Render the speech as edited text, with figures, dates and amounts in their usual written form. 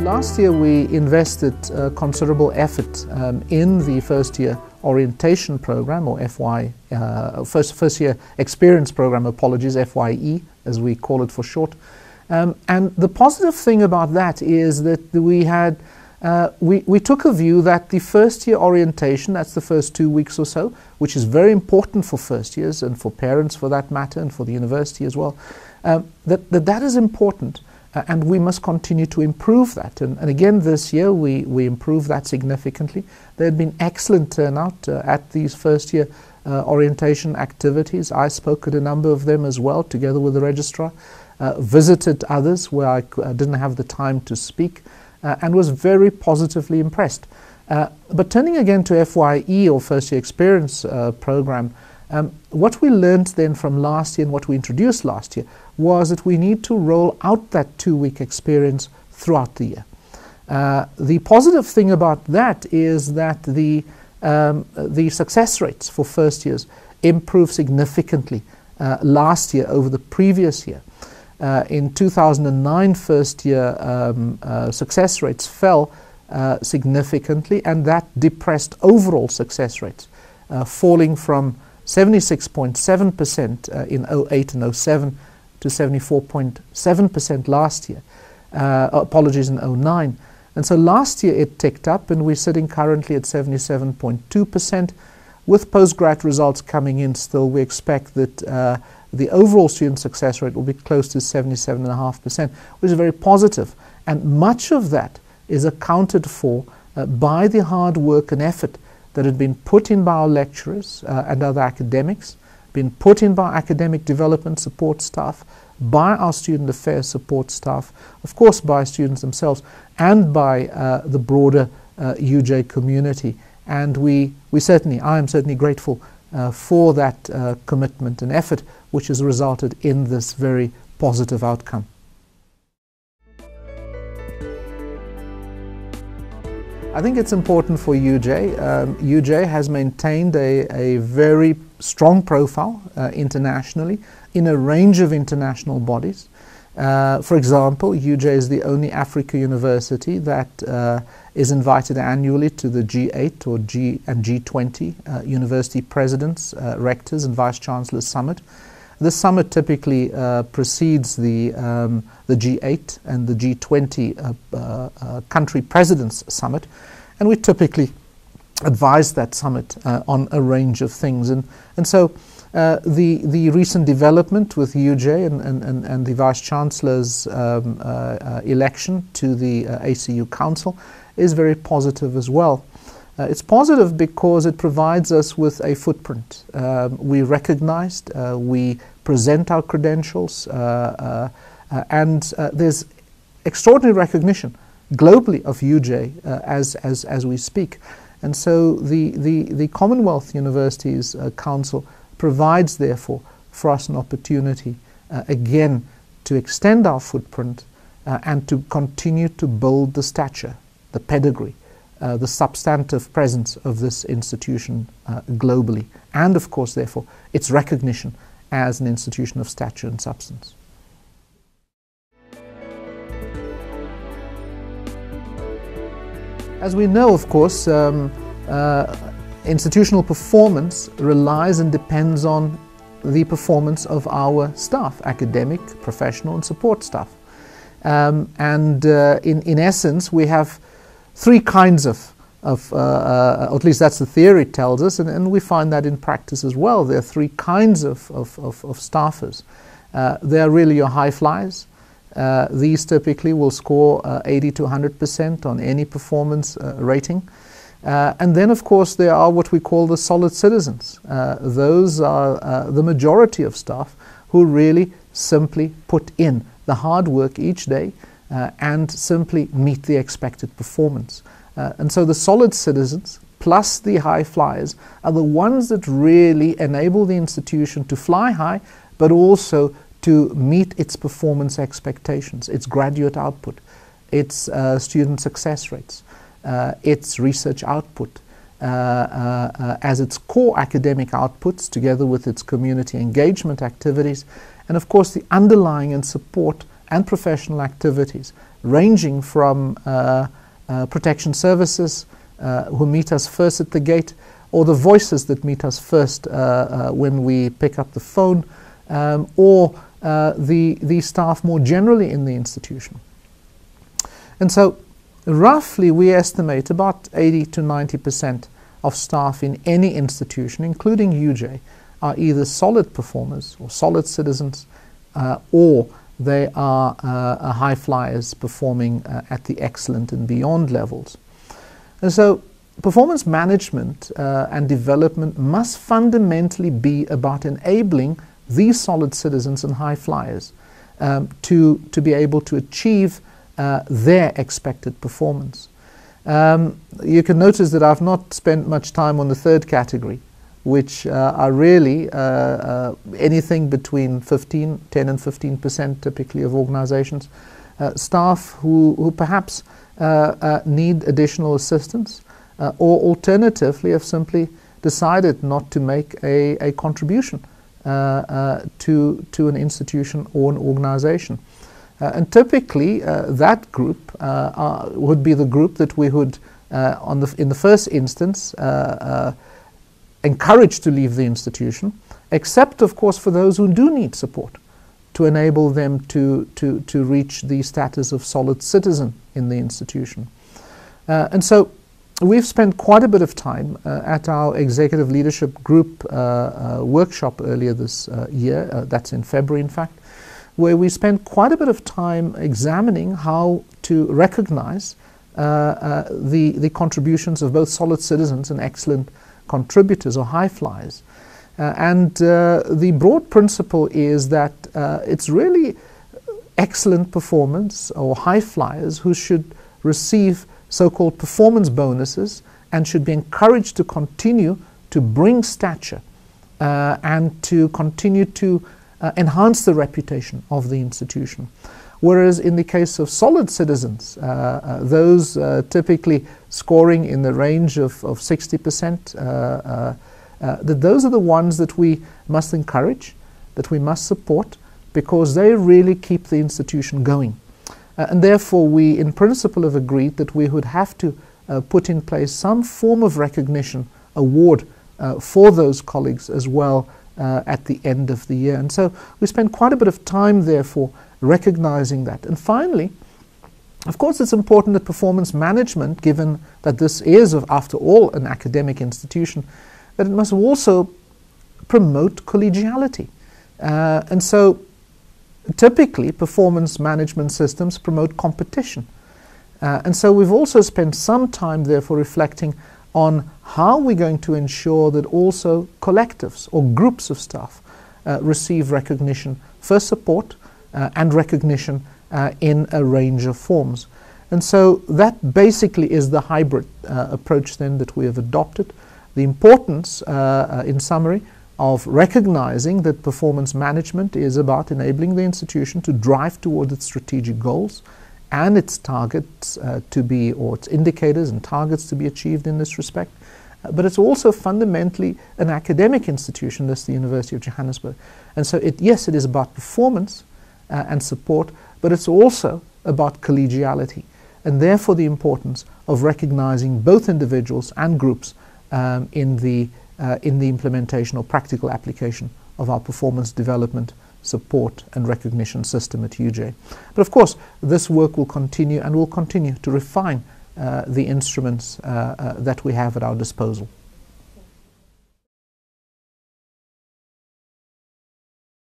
Last year we invested considerable effort in the first year orientation program, or first year experience program, apologies, FYE as we call it for short. And the positive thing about that is that we took a view that the first year orientation, that's the first 2 weeks or so, which is very important for first years and for parents for that matter and for the university as well, that is important. And we must continue to improve that. And again, this year we improved that significantly. There had been excellent turnout at these first year orientation activities. I spoke at a number of them as well, together with the registrar, visited others where I didn't have the time to speak, and was very positively impressed. But turning again to FYE, or first year experience program, what we learned then from last year and what we introduced last year was that we need to roll out that 2-week experience throughout the year. The positive thing about that is that the success rates for first years improved significantly last year over the previous year. In 2009, first year success rates fell significantly, and that depressed overall success rates, falling from 76.7% in 08 and 07 to 74.7% last year. Apologies, in 09. And so last year it ticked up, and we're sitting currently at 77.2%. With postgrad results coming in still, we expect that the overall student success rate will be close to 77.5%, which is very positive. And much of that is accounted for by the hard work and effort that had been put in by our lecturers and other academics, been put in by academic development support staff, by our student affairs support staff, of course by students themselves, and by the broader UJ community. And I am certainly grateful for that commitment and effort, which has resulted in this very positive outcome. I think it's important for UJ. UJ has maintained a very strong profile internationally in a range of international bodies. For example, UJ is the only Africa university that is invited annually to the G8 or G20 University Presidents, Rectors and Vice-Chancellors Summit. This summit typically precedes the G8 and the G20 country presidents summit, and we typically advise that summit on a range of things. And so the recent development with UJ and the Vice-Chancellor's election to the ACU Council is very positive as well. It's positive because it provides us with a footprint. We recognized, we present our credentials, and there's extraordinary recognition globally of UJ as we speak. And so the Commonwealth Universities Council provides, therefore, for us an opportunity again to extend our footprint and to continue to build the stature, the pedigree, the substantive presence of this institution globally, and of course, therefore, its recognition as an institution of stature and substance. As we know, of course, institutional performance relies and depends on the performance of our staff, academic, professional and support staff. In essence, we have three kinds of or at least that's the theory tells us, and we find that in practice as well. There are three kinds of staffers. They are really your high flyers. These typically will score 80 to 100% on any performance rating. And then, of course, there are what we call the solid citizens. Those are the majority of staff who really simply put in the hard work each day and simply meet the expected performance. And so the solid citizens plus the high flyers are the ones that really enable the institution to fly high, but also to meet its performance expectations, its graduate output, its student success rates, its research output, as its core academic outputs, together with its community engagement activities, and of course the underlying and support and professional activities, ranging from protection services who meet us first at the gate, or the voices that meet us first when we pick up the phone, or the staff more generally in the institution. And so roughly we estimate about 80 to 90% of staff in any institution, including UJ, are either solid performers or solid citizens, or they are high flyers performing at the excellent and beyond levels. And so performance management and development must fundamentally be about enabling these solid citizens and high flyers to be able to achieve their expected performance. You can notice that I've not spent much time on the third category, which are really anything between 10 and 15% typically of organizations. Staff who perhaps need additional assistance, or alternatively have simply decided not to make a contribution to an institution or an organization. And typically that group would be the group that we would, in the first instance, encourage to leave the institution, except of course for those who do need support to enable them to reach the status of solid citizen in the institution. And so we've spent quite a bit of time at our executive leadership group workshop earlier this year, that's in February in fact, where we spent quite a bit of time examining how to recognize the contributions of both solid citizens and excellent contributors or high flyers. And the broad principle is that it's really excellent performance or high flyers who should receive so-called performance bonuses and should be encouraged to continue to bring stature and to continue to enhance the reputation of the institution. Whereas in the case of solid citizens, those typically scoring in the range of 60%, that those are the ones that we must encourage, that we must support, because they really keep the institution going. And therefore we in principle have agreed that we would have to put in place some form of recognition award for those colleagues as well at the end of the year. And so we spent quite a bit of time therefore recognizing that. And finally, of course it's important that performance management, given that this is after all an academic institution, that it must also promote collegiality. And so typically performance management systems promote competition. And so we've also spent some time therefore reflecting on how we're going to ensure that also collectives or groups of staff receive recognition for support and recognition in a range of forms. And so that basically is the hybrid approach then that we have adopted. The importance, in summary, of recognizing that performance management is about enabling the institution to drive toward its strategic goals and its targets to be, or its indicators and targets to be achieved in this respect. But it's also fundamentally an academic institution, that's the University of Johannesburg. And so yes, it is about performance and support, but it's also about collegiality, and therefore the importance of recognizing both individuals and groups in the implementation or practical application of our performance development, support and recognition system at UJ. But of course, this work will continue and will continue to refine the instruments that we have at our disposal.